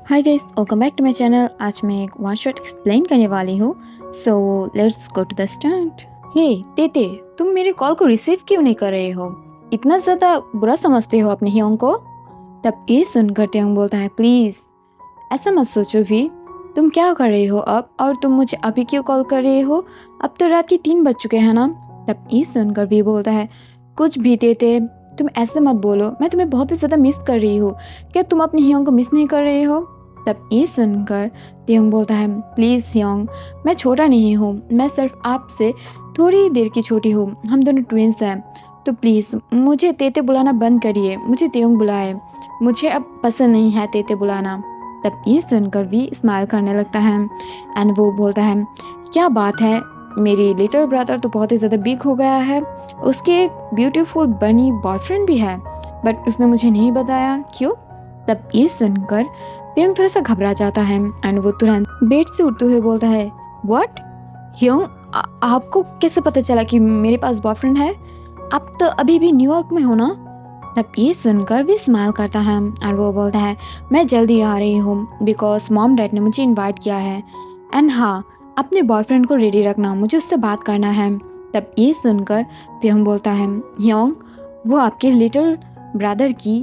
Hi guys, welcome back to my channel. आज मैं एक वन शॉट एक्सप्लेन करने वाली हूँ। So let's go to the start. Hey Taetae, तुम मेरे कॉल को रिसीव क्यों नहीं कर रहे हो? इतना ज़्यादा बुरा समझते हो अपने ह्योंग को? तब ये सुनकर ट्योंग बोलता है, प्लीज़ ऐसा मत सोचो भी। तुम क्या कर रहे हो अब, और तुम मुझे अभी क्यों कॉल कर रहे हो? अब तो रात के 3 बज चुके हैं ना। तब ये सुनकर भी बोलता है, कुछ भी तेते, तुम ऐसे मत बोलो, मैं तुम्हें बहुत ही ज़्यादा मिस कर रही हूँ। क्या तुम अपने ह्योंग को मिस नहीं कर रहे हो? तब ये सुनकर त्योंग बोलता है, प्लीज़ ह्योंग, मैं छोटा नहीं हूँ, मैं सिर्फ आपसे थोड़ी देर की छोटी हूँ, हम दोनों ट्विंस हैं। तो प्लीज़ मुझे तेते बुलाना बंद करिए, मुझे त्योंग बुलाए, मुझे अब पसंद नहीं है तेते बुलाना। तब ये सुनकर भी स्माइल करने लगता है एंड वो बोलता है, क्या बात है, मेरी लिटिल ब्रदर तो बहुत ही ज़्यादा बिग हो गया है, उसके एक ब्यूटीफुल बनी बॉयफ्रेंड भी है, बट उसने मुझे नहीं बताया, क्यों? तब ये सुनकर त्योंग थोड़ा सा घबरा जाता है एंड वो तुरंत बेड से उठते हुए बोलता है, व्हाट ह्योंग, आपको कैसे पता चला कि मेरे पास बॉयफ्रेंड है? आप तो अभी भी न्यूयॉर्क में हो ना? तब ये सुनकर भी स्माइल करता है और वो बोलता है, मैं जल्दी आ रही हूँ बिकॉज मॉम डैड ने मुझे इनवाइट किया है, एंड हाँ, अपने बॉयफ्रेंड को रेडी रखना, मुझे उससे बात करना है। तब ये सुनकर त्योंग बोलता है, ह्योंग, वो आपके लिटिल ब्रदर की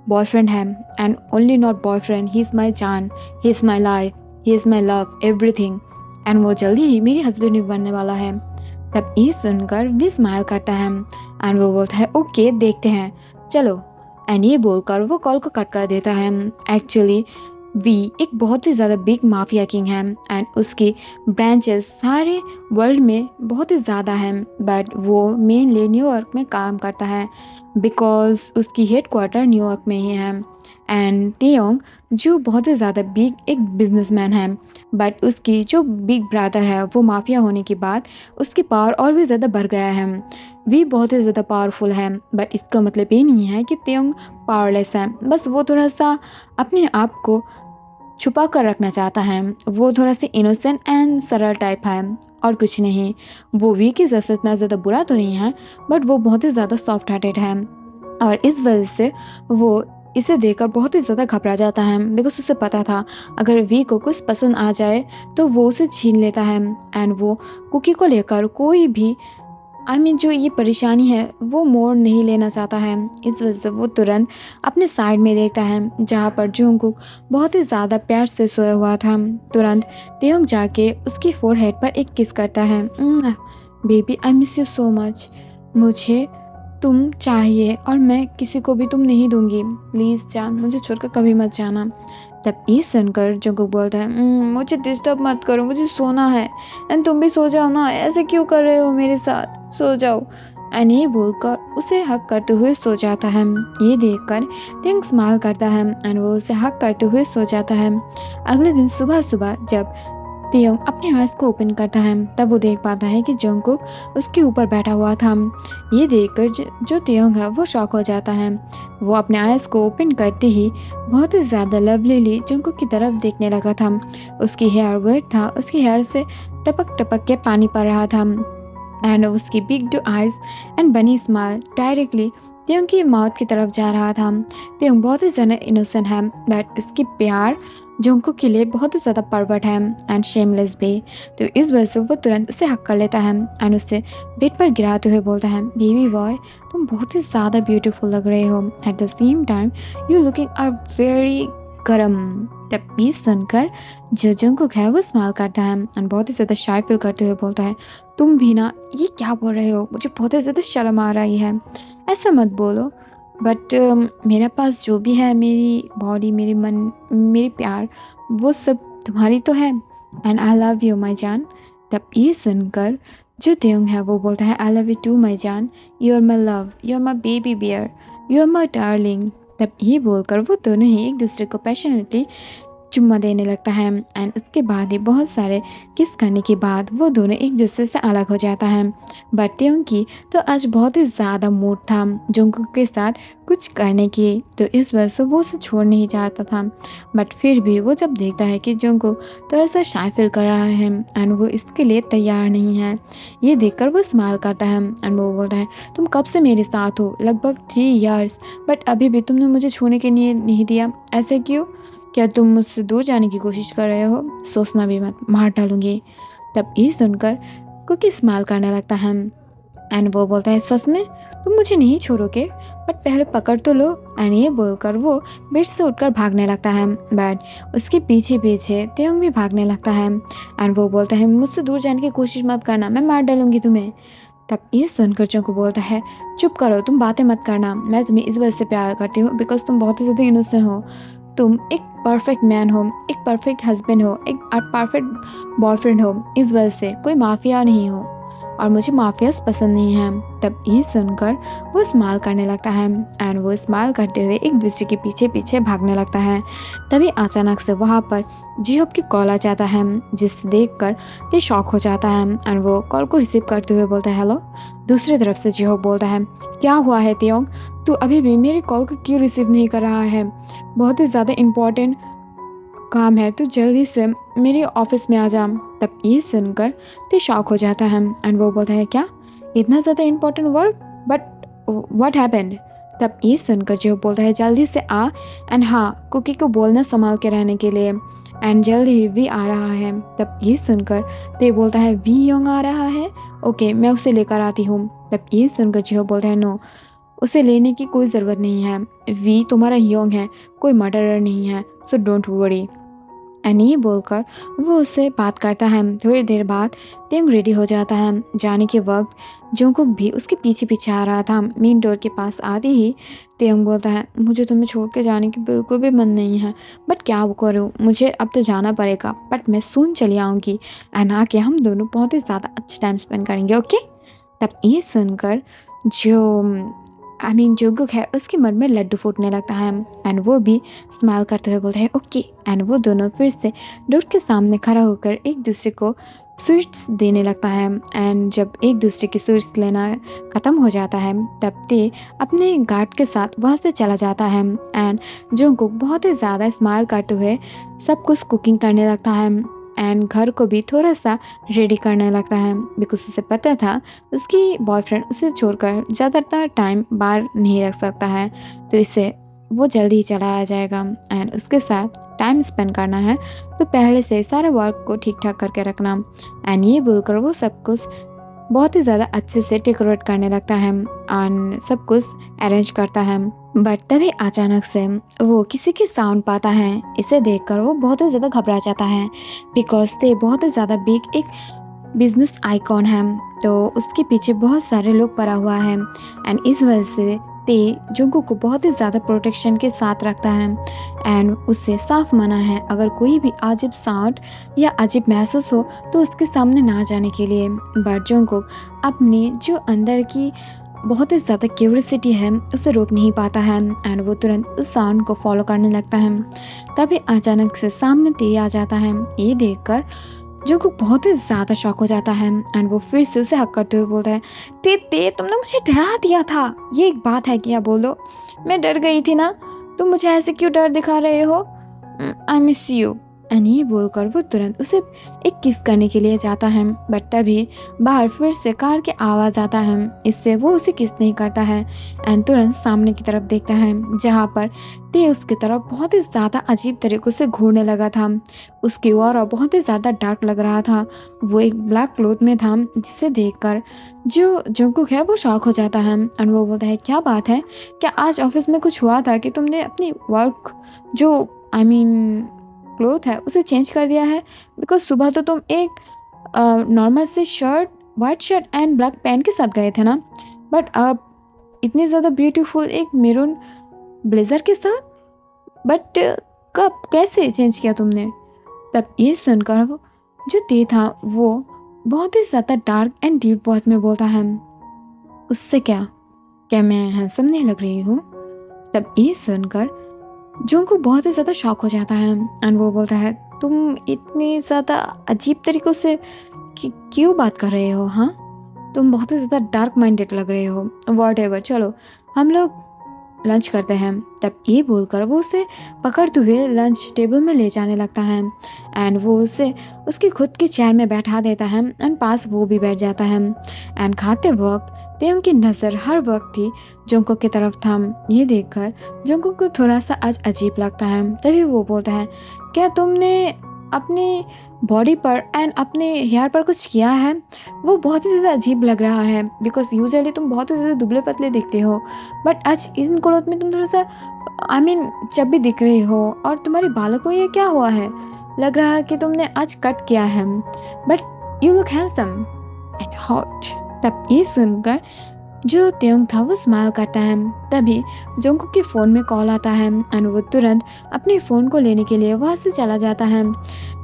बॉयफ्रेंड है, and only not boyfriend, he is my जान, he is my life, he is my love, everything, and वो जल्दी ही मेरी हस्बैंड भी बनने वाला है। तब ये सुनकर भी स्माइल करता है एंड वो बोलता है, ओके देखते हैं, चलो। एंड ये बोलकर वो कॉल को कट कर देता है। एक्चुअली वी एक बहुत ही ज़्यादा बिग माफिया किंग है एंड उसकी ब्रांचेस सारे वर्ल्ड में बहुत ही ज़्यादा हैं, बट वो मेनली न्यूयॉर्क में काम करता है बिकॉज उसकी हेड क्वार्टर न्यूयॉर्क में ही है। एंड त्योंग जो बहुत ही ज़्यादा बिग एक बिजनेसमैन है, बट उसकी जो बिग ब्रदर है वो माफिया होने के बाद उसकी पावर और भी ज़्यादा बढ़ गया है। वी बहुत ही ज़्यादा पावरफुल है, बट इसका मतलब ये नहीं है कि त्योंग पावरलेस है, बस वो थोड़ा सा अपने आप को छुपा कर रखना चाहता है। वो थोड़ा सा इनोसेंट एंड सरल टाइप है और कुछ नहीं। वो वी के जैसे इतना ज़्यादा बुरा तो नहीं है, बट वो बहुत ही ज़्यादा सॉफ्ट हार्टेड है और इस वजह से वो इसे देखकर बहुत ही ज़्यादा घबरा जाता है बिकॉज उसे पता था अगर वी को कुछ पसंद आ जाए तो वो उसे छीन लेता है एंड वो कुकी को लेकर कोई भी जो ये परेशानी है वो मोड़ नहीं लेना चाहता है। इस वजह से वो तुरंत अपने साइड में देखता है जहाँ पर जंगकुक बहुत ही ज़्यादा प्यार से सोया हुआ था। तुरंत त्योंग जाके उसकी फोरहेड पर एक किस करता है। Baby, I miss you so much, मुझे तुम चाहिए और मैं किसी को भी तुम नहीं दूंगी, प्लीज़ जान, मुझे छोड़कर कभी मत जाना। तब ये सुनकर जंगकुक बोलता है, मुझे डिस्टर्ब मत करो, मुझे सोना है, एंड तुम भी सो जाओ ना, ऐसे क्यों कर रहे हो मेरे साथ, सो जाओ। एंड ये बोलकर उसे हक करते हुए सो जाता है। ये देखकर थिंग स्माइल करता है एंड वो उसे हक करते हुए सो जाता है। अगले दिन सुबह सुबह जब त्योंग अपने आइज को ओपन करता है तब वो देख पाता है कि जंगकुक उसके ऊपर बैठा हुआ था। ये देखकर जो त्योंग है वो शॉक हो जाता है। वो अपने आइज को ओपन करते ही बहुत ही ज़्यादा लवलीली जंगकुक की तरफ देखने लगा था। उसकी हेयर वेट था, उसकी हेयर से टपक टपक के पानी पड़ रहा था एंड उसकी बिग टू आइज एंड बनी स्माइल डायरेक्टली त्योंग की माउथ की तरफ जा रहा था। त्योंग बहुत ही ज़्यादा इनोसेंट है, बट उसकी प्यार जंगकुक के लिए बहुत ही ज़्यादा परवट है एंड शेमलेस भी। तो इस वजह से वो तुरंत उसे हक कर लेता है एंड उससे बेड पर गिराते हुए बोलता है, बेबी बॉय, तुम बहुत ही ज़्यादा ब्यूटीफुल लग रहे हो, at the same time you looking are very गरम। तब ये सुनकर जो जंगकुक है वो स्माइल करता है एंड बहुत ही ज़्यादा शाय फील करते हुए बोलता है, तुम भी ना, ये क्या बोल रहे हो, मुझे बहुत ही ज़्यादा शर्म आ रही है, ऐसा मत बोलो, बट मेरे पास जो भी है, मेरी बॉडी, मेरी मन, मेरी प्यार, वो सब तुम्हारी तो है, एंड आई लव यू माई जान। तब ये सुनकर जो त्योंग है वो बोलता है, I love you too my जान, you are my love, you are my baby bear, you are my darling. तब ये बोलकर वो दोनों ही एक दूसरे को पैशनेटली चुम्मा देने लगता है एंड उसके बाद ही बहुत सारे किस करने के बाद वो दोनों एक दूसरे से अलग हो जाता है। बट त्योंग की तो आज बहुत ही ज़्यादा मूड था जंगकुक के साथ कुछ करने की, तो इस वजह से वो उसे छोड़ नहीं चाहता था। बट फिर भी वो जब देखता है कि जंगकुक थोड़ा सा शाय फील कर रहा है एंड वो इसके लिए तैयार नहीं है, ये देखकर वो स्माइल करता है एंड वो बोलता है, तुम कब से मेरे साथ हो, लगभग 3 इयर्स, बट अभी भी तुमने मुझे छूने के लिए नहीं दिया, ऐसे क्यों? क्या तुम मुझसे दूर जाने की कोशिश कर रहे हो? सोचना भी मत, मार डालूंगी। तब ये सुनकर कुकी स्माइल करने लगता है एंड वो बोलता है, सच में तुम मुझे नहीं छोड़ोगे? बट पहले पकड़ तो लो। एंड ये बोलकर वो बेड से उठकर भागने लगता है, बट उसके पीछे पीछे तेयोंग भी भागने लगता है एंड वो बोलता है, मुझसे दूर जाने की कोशिश मत करना, मैं मार डालूंगी तुम्हें। तब ये सुनकर चोंकू बोलता है, चुप करो, तुम बातें मत करना, मैं तुम्हें इस वजह से प्यार करती हूँ बिकॉज तुम बहुत ही ज़्यादा इनोसेंट हो। तुम एक परफेक्ट मैन हो, एक परफेक्ट हस्बैंड हो, एक परफेक्ट बॉयफ्रेंड हो, इस वजह से कोई माफिया नहीं हो और मुझे माफियाज पसंद नहीं है। तब ये सुनकर वो स्माइल करने लगता है एंड वो स्माइल करते हुए एक दूसरे के पीछे पीछे भागने लगता है। तभी अचानक से वहाँ पर जिहोप की कॉल आ जाता है, जिसे देखकर ते शॉक हो जाता है एंड वो कॉल को रिसीव करते हुए बोलता है, हेलो। दूसरी तरफ से जिहोप बोलता है, क्या हुआ है तेयोंग, तू अभी भी मेरी कॉल को क्यों रिसीव नहीं कर रहा है? बहुत ही ज़्यादा इम्पोर्टेंट काम है, तू जल्दी से मेरे ऑफिस में आ जा। तब ये सुनकर ते शॉक हो जाता है एंड वो बोलता है, क्या इतना ज़्यादा important work, but what happened? तब ये सुनकर जो बोलता है, जल्दी से आ एंड हाँ, कुकी को बोलना संभाल के रहने के लिए एंड जल्द ही वी आ रहा है। तब ये सुनकर ते बोलता है, वी योंग आ रहा है, ओके मैं उसे लेकर आती हूँ। तब ये सुनकर जो बोलता है, नो, उसे लेने की कोई ज़रूरत नहीं है, वी तुम्हारा योंग है, कोई मर्डरर नहीं है, सो डोंट वरी। एंड ये बोलकर वो उससे बात करता है। थोड़ी देर बाद तेंग रेडी हो जाता है जाने के वक्त जोंगकुक भी उसके पीछे पीछे आ रहा था। मेन डोर के पास आते ही तेंग बोलता है, मुझे तुम्हें छोड़ के जाने की बिल्कुल भी मन नहीं है, बट क्या वो करूँ, मुझे अब तो जाना पड़ेगा, बट मैं सून चली आऊँगी एंड आके हम दोनों बहुत ही ज़्यादा अच्छा टाइम स्पेंड करेंगे, ओके। तब ये सुनकर जो जोंगकुक है उसके मन में लड्डू फूटने लगता है एंड वो भी स्माइल करते हुए बोलता है, ओके। एंड वो दोनों फिर से डोर के सामने खड़ा होकर एक दूसरे को स्वीट्स देने लगता है एंड जब एक दूसरे की स्वीट्स लेना ख़त्म हो जाता है तब ते अपने गार्ड के साथ वहाँ से चला जाता है एंड जोंगकुक बहुत ही ज़्यादा स्माइल करते हुए सब कुछ कुकिंग करने लगता है एंड घर को भी थोड़ा सा रेडी करने लगता है बिकॉज उसे पता था उसकी बॉयफ्रेंड उसे छोड़कर ज़्यादातर टाइम बाहर नहीं रख सकता है, तो इससे वो जल्दी ही चला आ जाएगा एंड उसके साथ टाइम स्पेंड करना है, तो पहले से सारे वर्क को ठीक ठाक करके रखना। एंड ये बोलकर वो सब कुछ बहुत ही ज़्यादा अच्छे से डेकोरेट करने लगता है एंड सब कुछ अरेंज करता है। बट तभी अचानक से वो किसी की साउंड पाता है। इसे देखकर वो बहुत ही ज़्यादा घबरा जाता है बिकॉज ते बहुत ही ज़्यादा बिग एक बिजनेस आइकॉन है, तो उसके पीछे बहुत सारे लोग पड़ा हुआ है एंड इस वजह से ते जोंगकुक को बहुत ही ज़्यादा प्रोटेक्शन के साथ रखता है एंड उससे साफ मना है अगर कोई भी अजीब साउंड या अजीब महसूस हो तो उसके सामने ना जाने के लिए। बट जोंगकुक अपनी जो अंदर की बहुत ही ज़्यादा क्यूरियोसिटी है उसे रोक नहीं पाता है एंड वो तुरंत उस साउंड को फॉलो करने लगता है। तभी अचानक से सामने ते आ जाता है। ये देखकर जोंगकुक बहुत ही ज़्यादा शॉक हो जाता है एंड वो फिर से उसे हक करते हुए बोलता है, ते तुमने मुझे डरा दिया था, ये एक बात है क्या? बोलो, मैं डर गई थी ना, तुम मुझे ऐसे क्यों डर दिखा रहे हो? I miss you. एंड ये बोलकर वो तुरंत उसे एक किस करने के लिए जाता है बट तभी बाहर फिर से कार की आवाज़ आता है, इससे वो उसे किस नहीं करता है एंड तुरंत सामने की तरफ देखता है जहाँ पर ते उसकी तरफ बहुत ही ज़्यादा अजीब तरीक़ों से घूरने लगा था। उसकी ऑरा बहुत ही ज़्यादा डार्क लग रहा था। वो एक ब्लैक क्लोथ में था जिसे देखकर जो जोंगकुक है वो शॉक हो जाता है एंड वो बोलता है, क्या बात है, क्या आज ऑफिस में कुछ हुआ था कि तुमने अपनी वर्क जो क्लोथ है उसे चेंज कर दिया है? बिकॉज सुबह तो तुम एक नॉर्मल से shirt, white shirt and black pant के साथ गए थे ना, बट अब इतनी ज़्यादा ब्यूटीफुल एक मेरून ब्लेज़र के साथ, बट कब कैसे चेंज किया तुमने? तब ये सुनकर वो जो ते था वो बहुत ही ज़्यादा डार्क एंड डीप वॉइस में बोलता है, उससे क्या मैं हैंडसम नहीं लग रही हूँ? तब ये सुनकर जोंगकुक बहुत ही ज़्यादा शॉक हो जाता है एंड वो बोलता है, तुम इतनी ज़्यादा अजीब तरीक़ों से क्यों बात कर रहे हो? हाँ, तुम बहुत ही ज़्यादा डार्क माइंडेड लग रहे हो। व्हाटएवर, चलो हम लोग लंच करते हैं। तब ये बोलकर वो उसे पकड़ते हुए लंच टेबल में ले जाने लगता है एंड वो उसे उसकी खुद की चेयर में बैठा देता है एंड पास वो भी बैठ जाता है एंड खाते वक्त तेयंग की नज़र हर वक्त थी जंगकुक की तरफ था। ये देखकर जंगकुक को थोड़ा सा आज अजीब लगता है। तभी वो बोलता है, क्या तुमने अपनी बॉडी पर एंड अपने हेयर पर कुछ किया है? वो बहुत ही ज़्यादा अजीब लग रहा है बिकॉज यूजुअली तुम बहुत ही ज़्यादा दुबले पतले दिखते हो, बट आज इन क्लोथ में तुम थोड़ा सा चब्बी दिख रही हो। और तुम्हारे बालों को ये क्या हुआ है? लग रहा है कि तुमने आज कट किया है, but you look handsome and hot. तब ये सुनकर जो तेयंग था वो स्माइल करता है। तभी जोंगकुक के फ़ोन में कॉल आता है एंड वो तुरंत अपने फ़ोन को लेने के लिए वहाँ से चला जाता है।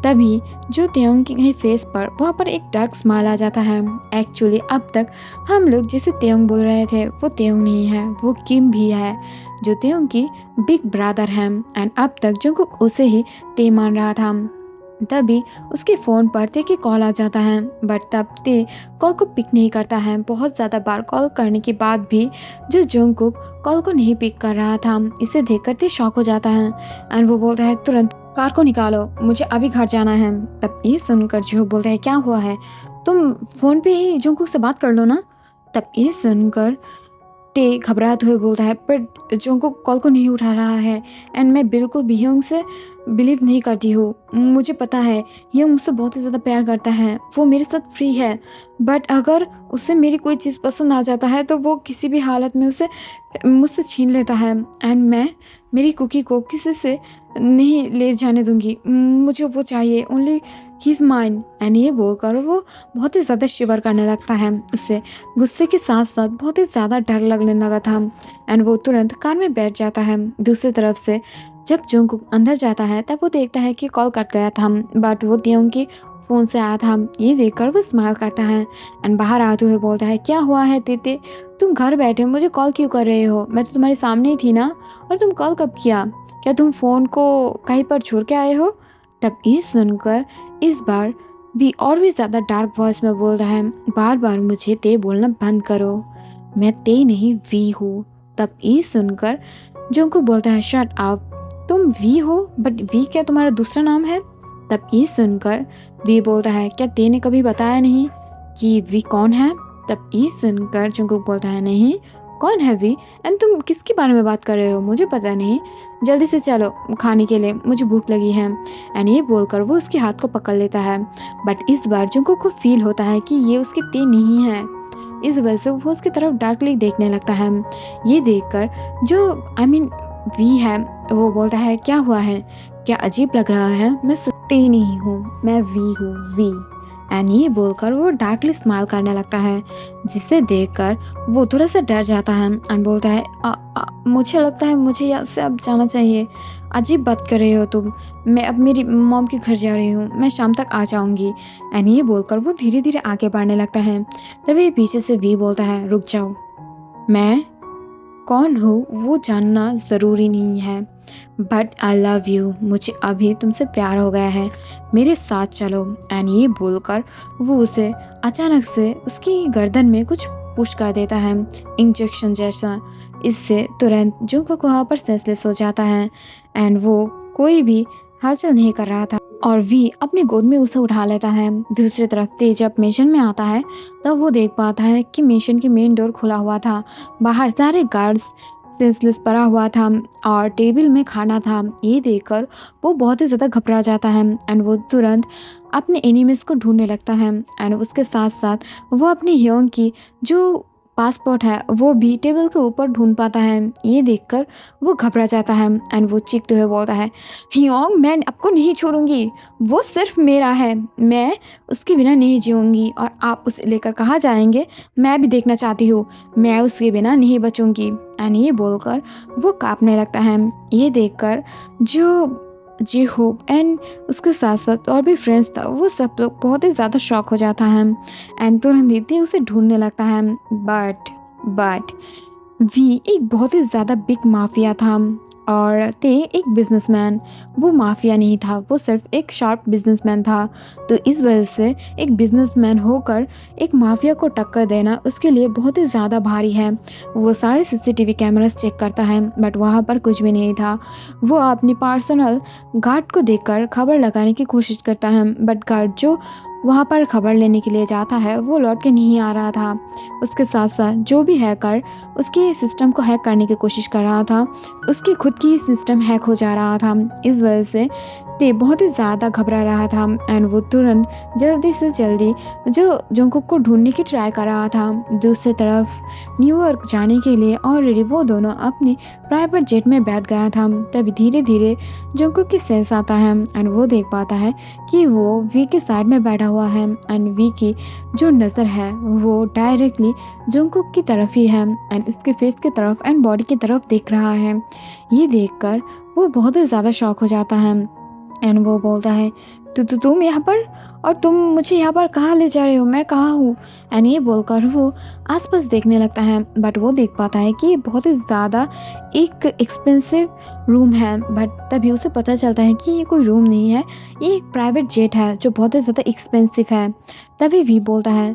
तभी जो तेयंग के फेस पर वहाँ पर एक डार्क स्माइल आ जाता है। एक्चुअली अब तक हम लोग जिसे तेयंग बोल रहे थे वो तेयंग नहीं है, वो किम भी है जो तेयंग की बिग ब्रदर है एंड अब तक जोंगकुक उसे ही ते मान रहा था। तभी उसके फ़ोन पर ते की कॉल आ जाता है, बट तब ते कॉल को पिक नहीं करता है। बहुत ज़्यादा बार कॉल करने के बाद भी जो जंगकुक कॉल को नहीं पिक कर रहा था, इसे देखकर ते शॉक हो जाता है एंड वो बोलता है, तुरंत कार को निकालो, मुझे अभी घर जाना है। तब ये सुनकर जो बोलता है, क्या हुआ है, तुम फ़ोन पे ही जंगकुक से बात कर लो ना। तब ये सुनकर ते घबराते हुए बोलता है, पर जंगकुक कॉल को नहीं उठा रहा है एंड मैं बिल्कुल भी ह्योंग से बिलीव नहीं करती हूँ। मुझे पता है ह्योंग मुझसे बहुत ही ज़्यादा प्यार करता है, वो मेरे साथ फ्री है, बट अगर उससे मेरी कोई चीज़ पसंद आ जाता है तो वो किसी भी हालत में उसे मुझसे छीन लेता है एंड मैं मेरी कुकी को किसी से नहीं ले जाने दूंगी। मुझे वो चाहिए, only he is mine. And ये बोलकर वो बहुत ही ज़्यादा शिवर करने लगता है। उससे गुस्से के साथ साथ बहुत ही ज़्यादा डर लगने लगा था एंड वो तुरंत कार में बैठ जाता है। दूसरी तरफ से जब जंगकुक अंदर जाता है तब वो देखता है कि कॉल कट गया था, बट वो तेयंग की फ़ोन से आया था। ये देखकर वो स्माइल करता है एंड बाहर आते हुए बोलता है, क्या हुआ है तेते, तुम घर बैठे मुझे कॉल क्यों कर रहे हो? मैं तो तुम्हारे सामने ही थी ना, और तुम कॉल कब किया? क्या तुम फ़ोन को कहीं पर छोड़ के आए हो? तब ये सुनकर इस बार भी और भी ज़्यादा डार्क वॉइस में बोल रहा है, बार बार मुझे ते बोलना बंद करो, मैं ते नहीं वी हूँ। तब ये सुनकर जंगकुक बोलता है, शट अप, तुम वी हो, बट वी क्या तुम्हारा दूसरा नाम है? तब ये सुनकर वी बोलता है, क्या ते ने कभी बताया नहीं कि वी कौन है? तब ये सुनकर जंगकुक बोलता है, नहीं, कौन है वी एंड तुम किसके बारे में बात कर रहे हो? मुझे पता नहीं, जल्दी से चलो खाने के लिए, मुझे भूख लगी है। एंड ये बोलकर वो उसके हाथ को पकड़ लेता है, बट इस बार जंगकुक को फील होता है कि ये उसके ते नहीं है। इस वजह से वो उसकी तरफ डार्कली देखने लगता है। ये देखकर जो वी है वो बोलता है, क्या हुआ है, क्या अजीब लग रहा है, मैं ते नहीं हूँ, मैं वी हूँ, वी। एंड ये बोलकर वो डार्कली स्माइल करने लगता है, जिसे देखकर वो थोड़ा सा डर जाता है एंड बोलता है, मुझे लगता है मुझे यहाँ से अब जाना चाहिए। अजीब बात कर रहे हो तुम, मैं अब मेरी मॉम के घर जा रही हूँ, मैं शाम तक आ जाऊँगी। एंड ये बोलकर वो धीरे धीरे आगे बढ़ने लगता है। तभी पीछे से वी बोलता है, रुक जाओ, मैं कौन हूँ वो जानना ज़रूरी नहीं है, बट आई लव यू, मुझे अभी तुमसे प्यार हो गया है, मेरे साथ चलो। एंड ये बोलकर वो उसे अचानक से उसकी गर्दन में कुछ पुश कर देता है, इंजेक्शन जैसा। इससे तुरंत जंगकुक वहाँ पर सेंसलेस हो जाता है एंड वो कोई भी हलचल नहीं कर रहा था और वी अपनी गोद में उसे उठा लेता है। दूसरी तरफ ते जब मिशन में आता है तब वो देख पाता है कि मिशन की मेन डोर खुला हुआ था, बाहर सारे गार्ड्स सेंसलेस पड़ा हुआ था और टेबल में खाना था। ये देखकर वो बहुत ही ज़्यादा घबरा जाता है एंड वो तुरंत अपने एनिमीज को ढूंढने लगता है एंड उसके साथ साथ वो अपनी ह्योंग की जो पासपोर्ट है वो भी टेबल के ऊपर ढूंढ पाता है। ये देखकर वो घबरा जाता है एंड वो चीखते हुए बोलता है, ह्योंग, मैं आपको नहीं छोड़ूंगी, वो सिर्फ मेरा है, मैं उसके बिना नहीं जीऊँगी और आप उसे लेकर कहाँ जाएंगे मैं भी देखना चाहती हूँ, मैं उसके बिना नहीं बचूंगी। एंड ये बोलकर वो कांपने लगता है। ये देखकर जो जी होप एंड उसके साथ साथ और भी फ्रेंड्स था वो सब लोग बहुत ही ज़्यादा शॉक हो जाता है एंड तुरंत ही उसे ढूंढने लगता है। बट वी एक बहुत ही ज़्यादा बिग माफिया था और ते एक बिजनेसमैन, वो माफिया नहीं था, वो सिर्फ एक शार्प बिजनेसमैन था। तो इस वजह से एक बिजनेसमैन होकर एक माफिया को टक्कर देना उसके लिए बहुत ही ज़्यादा भारी है। वो सारे सीसीटीवी कैमरास चेक करता है बट वहाँ पर कुछ भी नहीं था। वो अपनी पर्सनल गार्ड को देखकर खबर लगाने की कोशिश करता है बट गार्ड जो वहाँ पर खबर लेने के लिए जाता है वो लौट के नहीं आ रहा था। उसके साथ साथ जो भी हैकर उसके सिस्टम को हैक करने की कोशिश कर रहा था, उसकी खुद की सिस्टम हैक हो जा रहा था। इस वजह से ते बहुत ही ज़्यादा घबरा रहा था एंड वो तुरंत जल्दी से जल्दी जो जंगकुक को ढूंढने की ट्राई कर रहा था। दूसरी तरफ न्यूयॉर्क जाने के लिए ऑलरेडी वो दोनों अपनी प्राइवेट जेट में बैठ गया था। तभी धीरे धीरे जंगकुक की सेंस आता है एंड वो देख पाता है कि वो वी के साइड में बैठा हुआ है एंड वी की जो नज़र है वो डायरेक्टली जंगकुक की तरफ ही है एंड उसके फेस की तरफ एंड बॉडी की तरफ देख रहा है। ये देखकर वो बहुत ही ज़्यादा शॉक हो जाता है एंड वो बोलता है तुम यहाँ पर, और तुम मुझे यहाँ पर कहाँ ले जा रहे हो, मैं कहाँ हूँ। एंड ये बोलकर वो आसपास देखने लगता है बट वो देख पाता है कि ये बहुत ही ज़्यादा एक एक्सपेंसिव रूम है। बट तभी उसे पता चलता है कि ये कोई रूम नहीं है, ये एक प्राइवेट जेट है जो बहुत ही ज़्यादा एक्सपेंसिव है। तभी भी बोलता है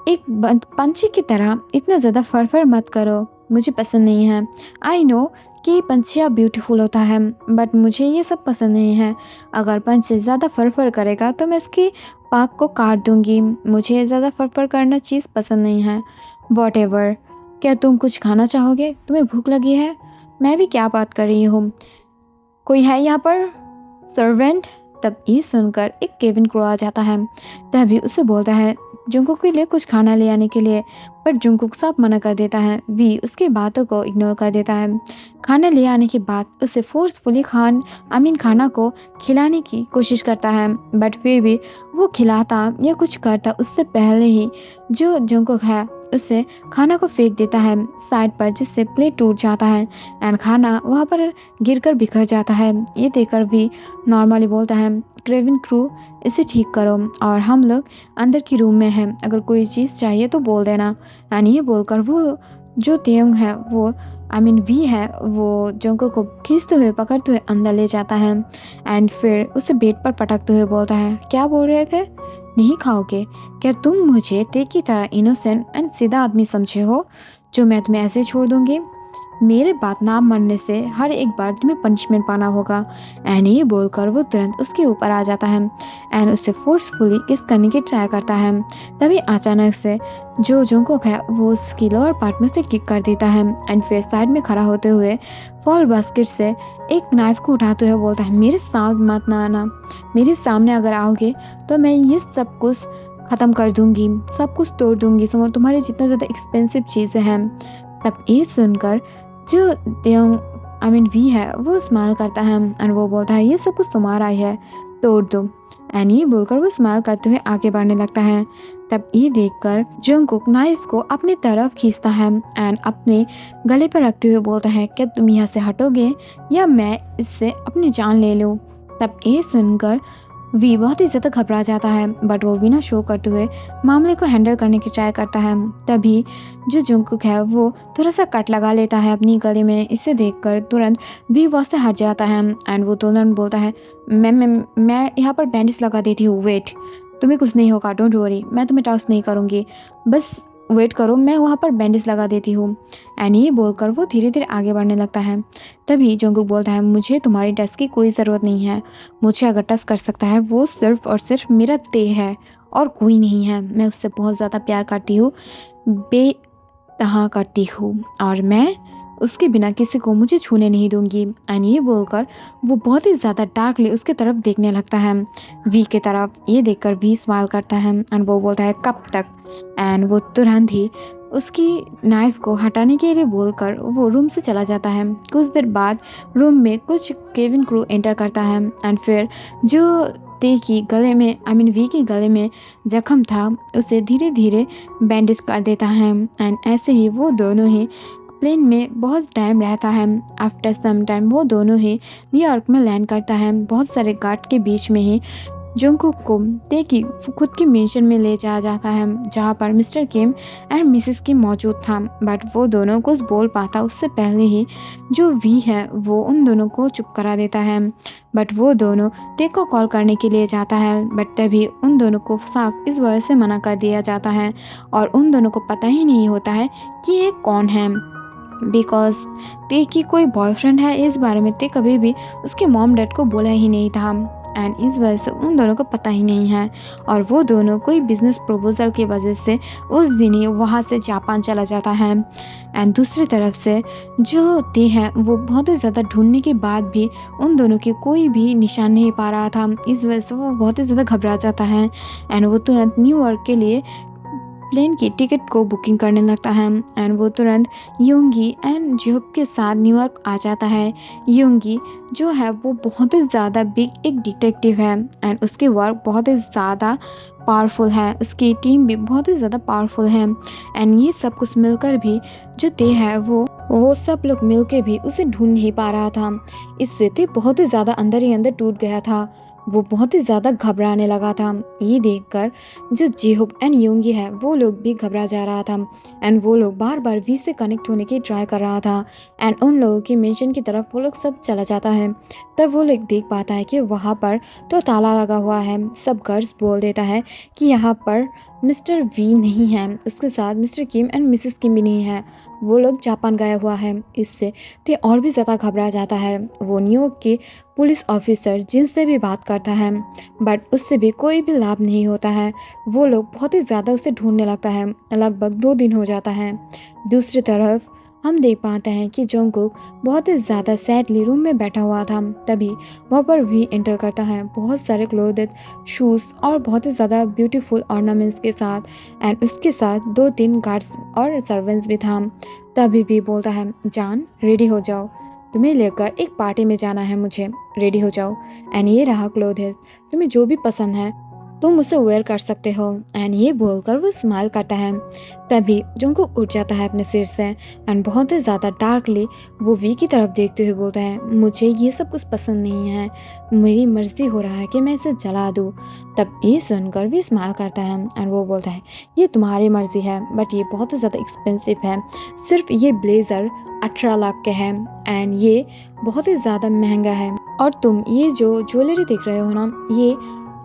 एक पंछी की तरह इतना ज़्यादा फर मत करो, मुझे पसंद नहीं है। आई नो कि पंछियाँ ब्यूटीफुल होता है बट मुझे ये सब पसंद नहीं है। अगर पंछी ज़्यादा फर करेगा तो मैं इसकी पाख को काट दूंगी। मुझे ज़्यादा फर करना चीज़ पसंद नहीं है। वॉटेवर, क्या तुम कुछ खाना चाहोगे? तुम्हें भूख लगी है? मैं भी क्या बात कर रही हूँ, कोई है यहाँ पर सर्वेंट? तब ये सुनकर एक केविन क्रो आ जाता है। तभी उसे बोलता है जंगकुक के लिए कुछ खाना ले आने के लिए, पर जंगकुक साफ मना कर देता है। वी उसकी बातों को इग्नोर कर देता है। खाना ले आने के बाद उसे फोर्सफुली खाना को खिलाने की कोशिश करता है बट फिर भी वो खिलाता या कुछ करता उससे पहले ही जो जंगकुक है उसे खाना को फेंक देता है साइड पर, जिससे प्लेट टूट जाता है एंड खाना वहाँ पर गिरकर बिखर जाता है। ये देखकर भी नॉर्मली बोलता है क्रेविन क्रू, इसे ठीक करो और हम लोग अंदर की रूम में हैं, अगर कोई चीज़ चाहिए तो बोल देना। एंड ये बोलकर वो जो तेयंग है वो वी है, वो जंगकुक को खींचते हुए पकड़ते हुए अंदर ले जाता है एंड फिर उसे बेड पर पटकते हुए बोलता है क्या बोल रहे थे, नहीं खाओगे? क्या तुम मुझे ते की तरह इनोसेंट एंड सीधा आदमी समझे हो जो मैं तुम्हें ऐसे छोड़ दूंगी? मेरे बात ना मानने से हर एक बार तुम्हें पनिशमेंट पाना होगा। एंड ये बोलकर वो तुरंत उसके ऊपर आ जाता है एंड उससे फोर्सफुली किस करने की ट्राई करता है। तभी अचानक से जो जंगकुक है वो उसकी लोअर पार्ट में से किक कर देता है एंड फिर साइड में खड़ा होते हुए फॉल बास्केट से एक नाइफ को उठाते हुए बोलता है मेरे सामने मत ना आना, मेरे सामने अगर आओगे तो मैं ये सब कुछ ख़त्म कर दूंगी, सब कुछ तोड़ दूंगी, समझो तुम्हारे जितना ज़्यादा एक्सपेंसिव चीज़ें हैं। तब ये सुनकर जो वी है वो स्माइल करता है एंड वो बोलता है ये सब कुछ तुम्हारा ही है, तोड़ दो। एंड ये बोलकर वो स्माइल करते हुए आगे बढ़ने लगता है। तब ये देखकर जंगकुक नाइफ को अपनी तरफ खींचता है एंड अपने गले पर रखते हुए बोलता है क्या तुम यहाँ से हटोगे या मैं इससे अपनी जान ले लूँ। तब ये सुनकर वी बहुत ही ज़्यादा घबरा जाता है बट वो बिना शो करते हुए मामले को हैंडल करने की ट्राई करता है। तभी जो जंगकुक है वो थोड़ा सा कट लगा लेता है अपनी गले में। इसे देखकर तुरंत वी वहाँ से हट जाता है एंड वो तुरंत बोलता है मैं यहाँ पर बैंडेज लगा देती हूँ, वेट, तुम्हें कुछ नहीं होगा, डोंट वरी, मैं तुम्हें टॉस नहीं करूँगी, बस वेट करो, मैं वहाँ पर बैंडेज लगा देती हूँ। एंड ये बोलकर वो धीरे धीरे आगे बढ़ने लगता है। तभी जंगकुक बोलता है मुझे तुम्हारी टच की कोई ज़रूरत नहीं है, मुझे अगर टच कर सकता है वो सिर्फ और सिर्फ मेरा ते है और कोई नहीं है। मैं उससे बहुत ज़्यादा प्यार करती हूँ, बेतहा करती हूँ और मैं उसके बिना किसी को मुझे छूने नहीं दूंगी। एंड ये बोलकर वो बहुत ही ज़्यादा डार्कली उसके तरफ देखने लगता है, वी के तरफ। ये देखकर वी स्माइल करता है एंड वो बोलता है कब तक। एंड वो तुरंत ही उसकी नाइफ को हटाने के लिए बोलकर वो रूम से चला जाता है। कुछ देर बाद रूम में कुछ केविन क्रू एंटर करता है एंड फिर जो ते की गले में वी के गले में जख्म था उसे धीरे धीरे बैंडेज कर देता है। एंड ऐसे ही वो दोनों ही प्लेन में बहुत टाइम रहता है। आफ्टर सम टाइम वो दोनों ही न्यूयॉर्क में लैंड करता है। बहुत सारे गार्ड के बीच में ही जंगकुक को ते की खुद की मेंशन में ले जाया जाता है जहाँ पर मिस्टर किम एंड मिसेस किम मौजूद था। बट वो दोनों कुछ बोल पाता उससे पहले ही जो वी है वो उन दोनों को चुप करा देता है। बट वो दोनों ते को कॉल करने के लिए जाता है बट तभी उन दोनों को साफ इस वजह से मना कर दिया जाता है और उन दोनों को पता ही नहीं होता है कि ये कौन है। बिकॉज ते की कोई बॉयफ्रेंड है इस बारे में ते कभी भी उसके मॉम डैड को बोला ही नहीं था एंड इस वजह से उन दोनों को पता ही नहीं है और वो दोनों कोई बिजनेस प्रपोजल की वजह से उस दिन ही वहाँ से जापान चला जाता है। एंड दूसरी तरफ से जो ते है वो बहुत ही ज़्यादा ढूंढने के बाद भी उन दोनों की कोई भी निशान नहीं पा रहा था। इस वजह से वो बहुत ही ज़्यादा घबरा जाता है एंड वो तुरंत न्यूयॉर्क के लिए प्लेन की टिकट को बुकिंग करने लगता है एंड वो तुरंत योंगी एंड जिहोब के साथ न्यूयॉर्क आ जाता है। योंगी जो है वो बहुत ही ज़्यादा बिग एक डिटेक्टिव है एंड उसके वर्क बहुत ही ज़्यादा पावरफुल है, उसकी टीम भी बहुत ही ज़्यादा पावरफुल है एंड ये सब कुछ मिलकर भी जो ते है वो सब लोग मिलके भी उसे ढूंढ नहीं पा रहा था। इससे ते बहुत ही ज़्यादा अंदर ही अंदर टूट गया था, वो बहुत ही ज़्यादा घबराने लगा था। ये देखकर जो जेहोब एंड योंगी है वो लोग भी घबरा जा रहा था एंड वो लोग बार बार वी से कनेक्ट होने की ट्राई कर रहा था एंड उन लोगों की मेंशन की तरफ वो लोग सब चला जाता है। तब वो लोग देख पाता है कि वहाँ पर तो ताला लगा हुआ है। सब गर्ल्स बोल देता है कि यहाँ पर मिस्टर वी नहीं है, उसके साथ मिस्टर किम एंड मिसेस किम भी नहीं है, वो लोग जापान गया हुआ है। इससे ते और भी ज़्यादा घबरा जाता है। वो न्यूयॉर्क के पुलिस ऑफिसर जिनसे भी बात करता है बट उससे भी कोई भी लाभ नहीं होता है। वो लोग बहुत ही ज़्यादा उसे ढूंढने लगता है। लगभग 2 दिन हो जाता है। दूसरी तरफ हम देख पाते हैं कि जोंगकुक बहुत ही ज़्यादा सैडली रूम में बैठा हुआ था। तभी वहाँ पर वी एंटर करता है बहुत सारे क्लोथ्स, शूज़ और बहुत ही ज़्यादा ब्यूटीफुल ऑर्नामेंट्स के साथ एंड उसके साथ 2-3 गार्ड्स और सर्वेंट्स भी था। तभी वी बोलता है, जान रेडी हो जाओ, तुम्हें लेकर एक पार्टी में जाना है, मुझे रेडी हो जाओ एंड ये रहा क्लोथ्स, तुम्हें जो भी पसंद है तुम उसे वेयर कर सकते हो एंड ये बोलकर वो स्माइल करता है। तभी जंगकुक उठ जाता है अपने सिर से एंड बहुत ही ज़्यादा डार्कली वो वी की तरफ देखते हुए बोलता है, मुझे ये सब कुछ पसंद नहीं है, मेरी मर्जी हो रहा है कि मैं इसे जला दूँ। तब ये सुनकर भी स्माइल करता है एंड वो बोलता है, ये तुम्हारी मर्जी है बट ये बहुत ही ज़्यादा एक्सपेंसिव है, सिर्फ ये ब्लेज़र 18 लाख के है एंड ये बहुत ही ज़्यादा महंगा है और तुम ये जो ज्वेलरी देख रहे हो ना ये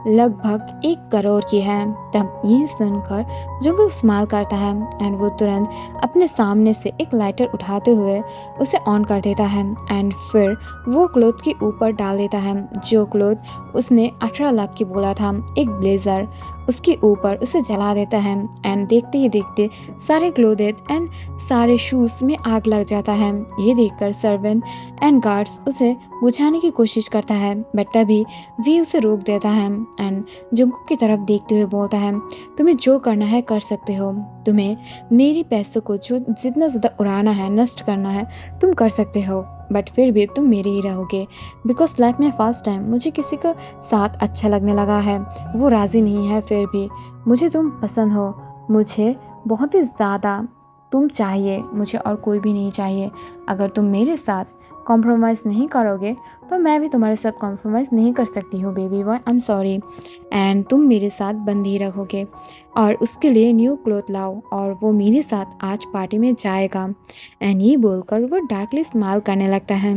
लगभग 1 करोड़ की है। तब ये सुनकर जंगल स्माइल करता है एंड वो तुरंत अपने सामने से एक लाइटर उठाते हुए उसे ऑन कर देता है एंड फिर वो क्लोथ के ऊपर डाल देता है जो क्लोथ उसने 18 लाख की बोला था, एक ब्लेजर उसके ऊपर उसे जला देता है एंड देखते ही देखते सारे क्लोथ एंड सारे शूज़ में आग लग जाता है। ये देखकर सर्वेंट एंड गार्ड्स उसे बुझाने की कोशिश करता है बट तभी वी उसे रोक देता है एंड जंगकुक की तरफ देखते हुए बोलता है, तुम्हें जो करना है कर सकते हो, तुम्हें मेरी पैसों को जो जितना ज़्यादा उड़ाना है नष्ट करना है तुम कर सकते हो बट फिर भी तुम मेरे ही रहोगे बिकॉज लाइफ में फर्स्ट टाइम मुझे किसी का साथ अच्छा लगने लगा है, वो राज़ी नहीं है, फिर भी मुझे तुम पसंद हो, मुझे बहुत ही ज़्यादा तुम चाहिए, मुझे और कोई भी नहीं चाहिए। अगर तुम मेरे साथ कॉम्प्रोमाइज़ नहीं करोगे तो मैं भी तुम्हारे साथ कॉम्प्रोमाइज़ नहीं कर सकती हूँ baby boy, I am sorry and तुम मेरे साथ बंद ही रखोगे और उसके लिए न्यू क्लोथ लाओ और वो मेरे साथ आज पार्टी में जाएगा। एंड ये बोलकर वो डार्कली स्माइल करने लगता है।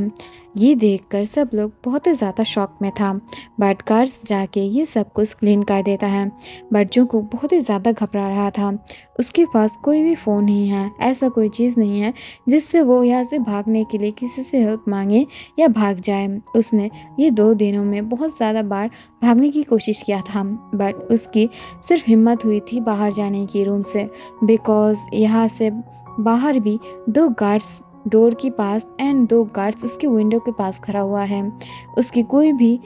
ये देखकर सब लोग बहुत ही ज़्यादा शॉक में था बट कार्स जाके ये सब कुछ क्लीन कर देता है बट जो बहुत ही ज़्यादा घबरा रहा था, उसके पास कोई भी फ़ोन नहीं है, ऐसा कोई चीज़ नहीं है जिससे वो यहाँ से भागने के लिए किसी से हेल्प मांगे या भाग जाए। उसने ये 2 दिनों में बहुत ज़्यादा बार भागने की कोशिश किया था बट उसकी सिर्फ हिम्मत हुई थी बाहर जाने की रूम से बिकॉज यहाँ से बाहर भी 2 गार्ड्स डोर के पास एंड 2 गार्ड्स उसके विंडो के पास खड़ा हुआ है। उसकी कोई भी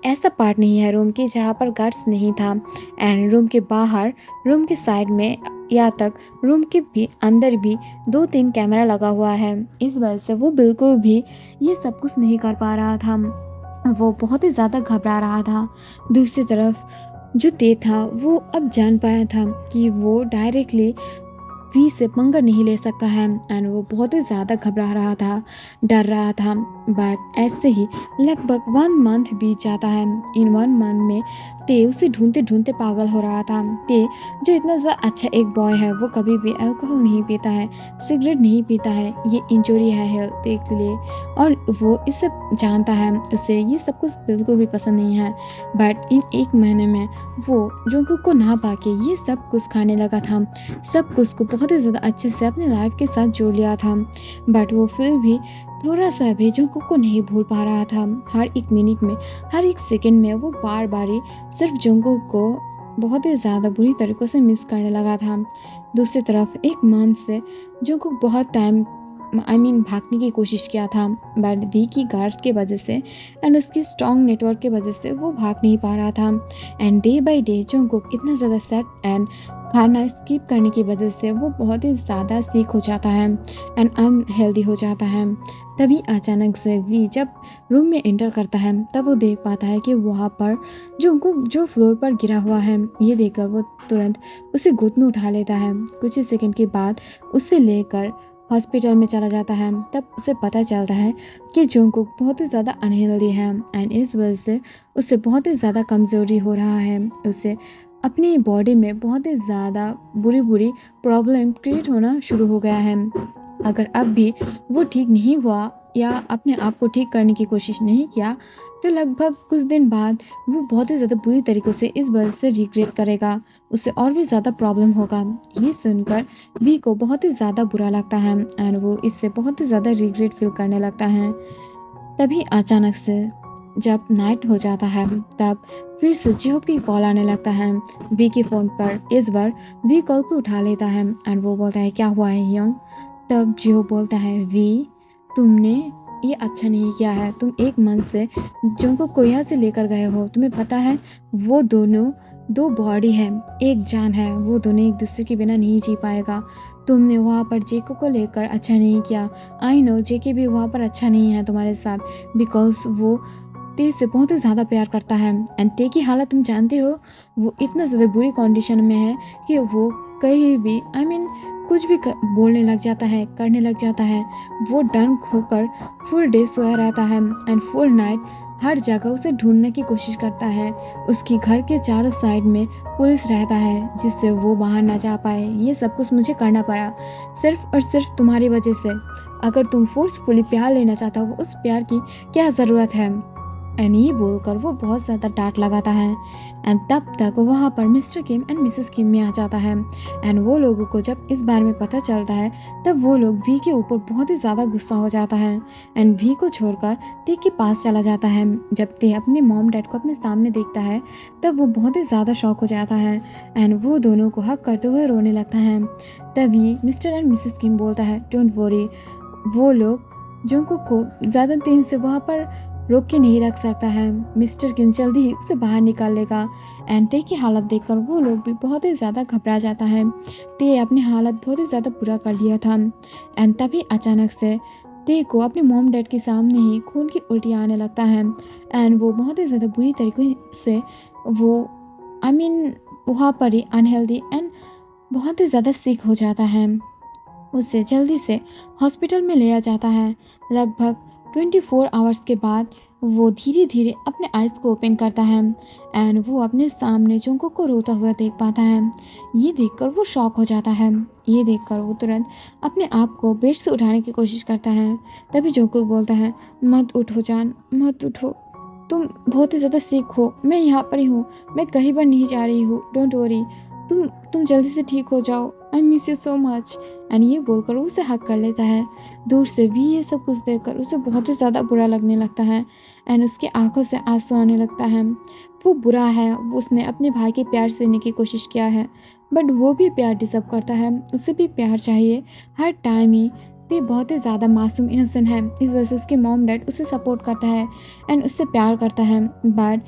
ऐसा पार्ट नहीं है रूम के जहाँ पर गार्ड्स नहीं था एंड रूम के बाहर, रूम के साइड में या तक रूम के भी अंदर भी 2-3 कैमरा लगा हुआ है। इस वजह से वो बिल्कुल भी ये सब कुछ नहीं कर पा रहा था, वो बहुत ही ज़्यादा घबरा रहा था। दूसरी तरफ जो ते था वो अब जान पाया था कि वो डायरेक्टली वी से पंगा नहीं ले सकता है एंड वो बहुत ही ज़्यादा घबरा रहा था, डर रहा था। बट ऐसे ही लगभग 1 मंथ बीत जाता है। इन 1 मंथ में ते उसे ढूंढते ढूंढते पागल हो रहा था। ते जो इतना ज़्यादा अच्छा एक बॉय है, वो कभी भी अल्कोहल नहीं पीता है, सिगरेट नहीं पीता है। ये इंजरी है हेल्थ के लिए और वो इस सब जानता है। उसे ये सब कुछ बिल्कुल भी पसंद नहीं है। बट इन 1 महीने में वो जोंगकुक को ना पाके ये सब कुछ खाने लगा था। सब कुछ को बहुत ही ज़्यादा अच्छे से अपने लाइफ के साथ जोड़ लिया था। बट वो फिर भी थोड़ा सा भी जोंगकुक को नहीं भूल पा रहा था। हर एक मिनट में, हर एक सेकंड में वो बार बार ही सिर्फ जोंगकुक को बहुत ही ज़्यादा बुरी तरीक़ों से मिस करने लगा था। दूसरी तरफ 1 मंथ से जोंगकुक बहुत टाइम भागने की कोशिश किया था। बट वी की गार्ड के वजह से एंड उसकी स्ट्रॉन्ग नेटवर्क की वजह से वो भाग नहीं पा रहा था। And day by day Jungkook इतना ज़्यादा सेट एंड खाना स्किप करने की वजह से वो बहुत ही ज़्यादा सीक हो जाता है एंड अनहेल्दी हो जाता है। तभी अचानक से वी जब रूम में एंटर करता है तब वो देख पाता है कि वहाँ पर जोंगकुक जो फ्लोर पर गिरा हुआ है। ये देखकर वो तुरंत उसे गोद में उठा लेता है। कुछ ही सेकंड के बाद उसे लेकर हॉस्पिटल में चला जाता है। तब उसे पता चलता है कि जोंगकुक बहुत ही ज़्यादा अनहेल्दी है एंड इस वजह से उसे बहुत ही ज़्यादा कमज़ोरी हो रहा है। उसे अपनी बॉडी में बहुत ही ज़्यादा बुरी बुरी प्रॉब्लम क्रिएट होना शुरू हो गया है। अगर अब भी वो ठीक नहीं हुआ या अपने आप को ठीक करने की कोशिश नहीं किया तो लगभग कुछ दिन बाद वो बहुत ही ज़्यादा बुरी तरीक़ों से इस बात से रिग्रेट करेगा। उसे और भी ज़्यादा प्रॉब्लम होगा। ये सुनकर वी को बहुत ही ज़्यादा बुरा लगता है एंड वो इससे बहुत ही ज़्यादा रिग्रेट फील करने लगता है। तभी अचानक से जब नाइट हो जाता है तब फिर से जिहोप की कॉल आने लगता है वी के फ़ोन पर। इस बार वी कॉल को उठा लेता है एंड वो बोलता है क्या हुआ है योंग। तब जिहो बोलता है वी तुमने ये अच्छा नहीं किया है। तुम 1 मंथ से जोंगकुक को यहाँ से लेकर गए हो। तुम्हें पता है वो दोनों 2 बॉडी है, एक जान है। वो दोनों एक दूसरे के बिना नहीं जी पाएगा। तुमने वहाँ पर जेको को लेकर अच्छा नहीं किया। आई नो जेके भी वहाँ पर अच्छा नहीं है तुम्हारे साथ बिकॉज वो ते से बहुत ही ज़्यादा प्यार करता है एंड ते की हालत तुम जानते हो। वो इतना ज़्यादा बुरी कंडीशन में है कि वो कहीं भी कुछ भी बोलने लग जाता है, करने लग जाता है। वो डर होकर फुल डे सोया रहता है एंड फुल नाइट हर जगह उसे ढूंढने की कोशिश करता है। उसकी घर के चारों साइड में पुलिस रहता है जिससे वो बाहर ना जा पाए। ये सब कुछ मुझे करना पड़ा सिर्फ और सिर्फ तुम्हारी वजह से। अगर तुम फोर्सफुली प्यार लेना चाहता हो उस प्यार की क्या ज़रूरत है। एंड ये बोलकर वो बहुत ज़्यादा डांट लगाता है एंड तब तक वहाँ पर मिस्टर किम एंड मिसेस किम में आ जाता है। एंड वो लोगों को जब इस बारे में पता चलता है तब वो लोग वी के ऊपर बहुत ही ज़्यादा गुस्सा हो जाता है एंड वी को छोड़कर ते के पास चला जाता है। जब ते अपने मॉम डैड को अपने सामने देखता है तब वो बहुत ही ज़्यादा शॉक हो जाता है एंड वो दोनों को हक करते हुए रोने लगता है। तभी मिस्टर एंड मिसेस किम बोलता है डोंट वरी, वो लोग जोंगकुक को ज़्यादा दिन से वहाँ पर रोक के नहीं रख सकता है। मिस्टर किम जल्दी ही उसे बाहर निकाल लेगा एंड ते की हालत देखकर वो लोग भी बहुत ही ज़्यादा घबरा जाता है। ते अपनी हालत बहुत ही ज़्यादा बुरा कर लिया था एंड तभी अचानक से ते को अपने मॉम डैड के सामने ही खून की उल्टी आने लगता है एंड वो बहुत ही ज़्यादा बुरी तरीके से वो वहाँ पर ही अनहेल्दी एंड बहुत ही ज़्यादा सिक हो जाता है। उसे जल्दी से हॉस्पिटल में लिया जाता है। लगभग 24 आवर्स के बाद वो धीरे धीरे अपने आइज़ को ओपन करता है एंड वो अपने सामने जोंगकुक को रोता हुआ देख पाता है। ये देखकर वो शॉक हो जाता है। ये देखकर वो तुरंत अपने आप को बेड से उठाने की कोशिश करता है। तभी जोंगकुक बोलता है मत उठो जान, मत उठो, तुम बहुत ही ज़्यादा सिक हो। मैं यहाँ पर ही हूँ, मैं कहीं पर नहीं जा रही हूँ। डोंट वरी, तुम जल्दी से ठीक हो जाओ। I miss you so much. And ये बोलकर उसे हक कर लेता है। दूर से भी ये सब कुछ देखकर उसे बहुत ही ज़्यादा बुरा लगने लगता है एंड उसकी आंखों से आंसू आने लगता है। वो बुरा है, उसने अपने भाई के प्यार से लेने की कोशिश किया है बट वो भी प्यार डिजर्व करता है, उसे भी प्यार चाहिए हर टाइम ही। ये बहुत ही ज़्यादा मासूम इनोसेंट है, इस वजह से उसके मॉम डैड उसे सपोर्ट करता है एंड उससे प्यार करता है। बट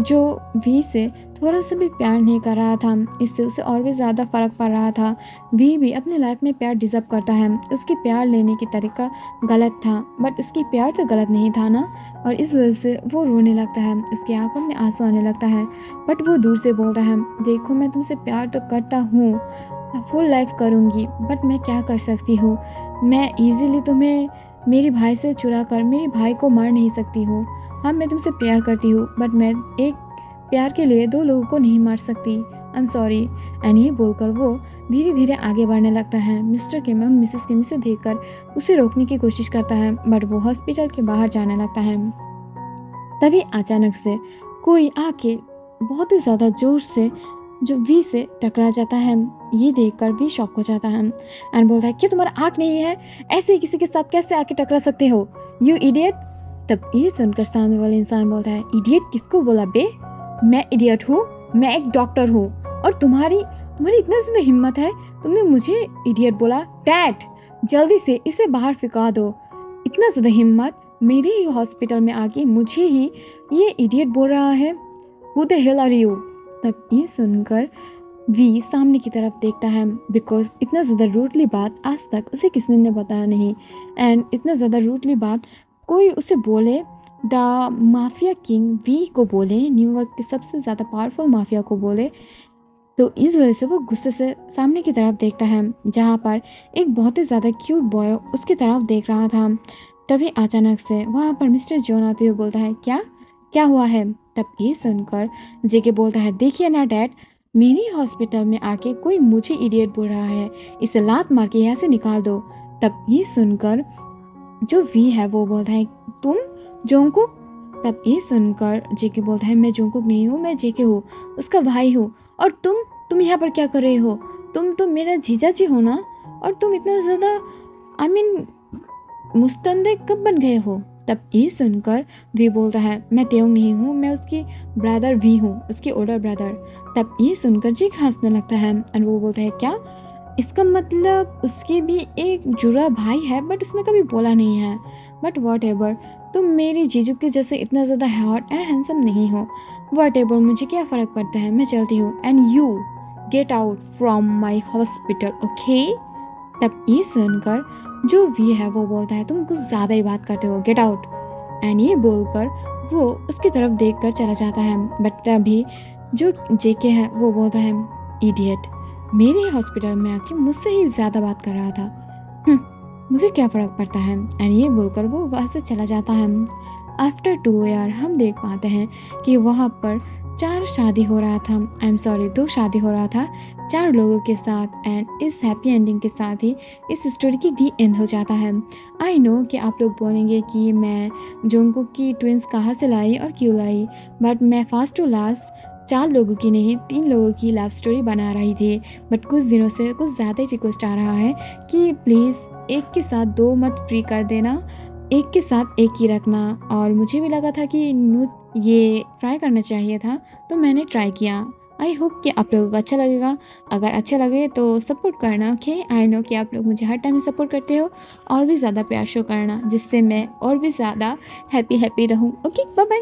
जो वी से थोड़ा सा भी प्यार नहीं कर रहा था, इससे उसे और भी ज़्यादा फ़र्क पड़ रहा था। वी भी अपने लाइफ में प्यार डिज़र्व करता है। उसकी प्यार लेने की तरीका गलत था बट उसकी प्यार तो गलत नहीं था ना। और इस वजह से वो रोने लगता है, उसकी आंखों में आंसू आने लगता है। बट वो दूर से बोलता है देखो मैं तुमसे प्यार तो करता हूँ, फुल लाइफ करूँगी बट मैं क्या कर सकती हूँ। मैं ईज़िली तुम्हें मेरे भाई से चुरा कर मेरे भाई को मार नहीं सकती हो। हाँ, मैं तुमसे प्यार करती हूँ, बट मैं एक प्यार के लिए दो लोगों को नहीं मार सकती। I am sorry. एंड ये बोलकर वो धीरे धीरे आगे बढ़ने लगता है। मिस्टर केमन मिसेस केमी से देखकर उसे रोकने की कोशिश करता है, बट वो हॉस्पिटल के बाहर जाने लगता है। तभी अचानक से कोई आके बहुत ही ज़्यादा जोर से जो वी से टकरा जाता है। ये देखकर वी शॉक हो जाता है एंड बोलता है, क्या तुम्हारा आँख नहीं है? ऐसे ही किसी के साथ कैसे आके टकरा सकते हो, यू इडियट। तब ये सुनकर सामने वाले इंसान बोलता है, इडियट किसको बोला बे? मैं इडियट हूँ, मैं एक डॉक्टर हूँ, और तुम्हारी तुम्हारी इतना ज़्यादा हिम्मत है, तुमने मुझे इडियट बोला? डैड, जल्दी से इसे बाहर फेंका दो। इतना ज़्यादा हिम्मत, मेरे ही हॉस्पिटल में आके मुझे ही ये इडियट बोल रहा है। Who the hell are you? तब ये सुनकर वी सामने की तरफ देखता है, बिकॉज इतना ज़्यादा रूडली बात आज तक उसे किसी ने बताया नहीं। एंड इतना ज़्यादा रूडली बात कोई उसे बोले, द माफिया किंग वी को बोले, न्यूयॉर्क के सबसे ज़्यादा पावरफुल माफिया को बोले, तो इस वजह से वो गुस्से से सामने की तरफ देखता है, जहाँ पर एक बहुत ही ज़्यादा क्यूट बॉय उसकी तरफ देख रहा था। तभी अचानक से वहाँ पर मिस्टर जॉन आते हुए बोलता है, क्या क्या हुआ है? तब ये सुनकर जेके बोलता है, देखिए ना डैड, मेरी हॉस्पिटल में आके कोई मुझे इडियट बोल रहा है, इसे लात मार के यहाँ से निकाल दो। तब ये सुनकर जो वी है वो बोलता है, तुम जोंगकुक? तब ये सुनकर जेके बोलता है, मैं जोंगकुक नहीं हूँ, मैं जेके हूँ, उसका भाई हूँ। और तुम यहाँ पर क्या कर रहे हो? तुम तो मेरा जीजा जी हो ना, और तुम इतना ज़्यादा आई मीन मुस्तंदे कब बन गए हो? तब ये सुनकर वी बोलता है, मैं तेयोंग नहीं हूँ, मैं उसकी ब्रदर वी हूँ, उसकी ओल्डर ब्रदर। तब ये सुनकर जेक हंसने लगता है और वो बोलता है, क्या? इसका मतलब उसके भी एक जुड़ा भाई है, बट उसने कभी बोला नहीं है। बट वॉट एवर, तुम मेरी जीजू के जैसे इतना ज़्यादा हॉट एंड हैंडसम नहीं हो। वॉट एवर, मुझे क्या फ़र्क पड़ता है, मैं चलती हूँ। And you get out from my hospital, okay? तब ये सुनकर जो वी है वो बोलता है, तुम कुछ ज़्यादा ही बात करते हो, गेट आउट। एंड ये बोलकर वो उसकी तरफ देखकर चला जाता है। बट तभी जो जेके है वो बोलता है, इडियट, मेरे हॉस्पिटल में आके मुझसे ही ज़्यादा बात कर रहा था। मुझे क्या फ़र्क पड़ता है? एंड ये बोलकर वो वहाँ से चला जाता है। आफ्टर 2 ईयर हम देख पाते हैं कि वहाँ पर 4 शादी हो रहा था, आई एम सॉरी 2 शादी हो रहा था 4 लोगों के साथ। एंड इस हैप्पी एंडिंग के साथ ही इस स्टोरी की दी एंड हो जाता है। आई नो कि आप लोग बोलेंगे कि मैं जोंगकुक की ट्विंस कहाँ से लाई और क्यों लाई, बट मैं फर्स्ट टू लास्ट 4 लोगों की नहीं 3 लोगों की लव स्टोरी बना रही थी। बट कुछ दिनों से कुछ ज़्यादा ही रिक्वेस्ट आ रहा है कि प्लीज़ एक के साथ 2 मत फ्री कर देना, एक के साथ एक ही रखना। और मुझे भी लगा था कि ये ट्राई करना चाहिए था, तो मैंने ट्राई किया। आई होप कि आप लोगों को अच्छा लगेगा। अगर अच्छा लगे तो सपोर्ट करना, ओके? आई नो कि आप लोग मुझे हर टाइम सपोर्ट करते हो, और भी ज़्यादा प्यार शो करना, जिससे मैं और भी ज़्यादा हैप्पी रहूँ। Okay, bye bye.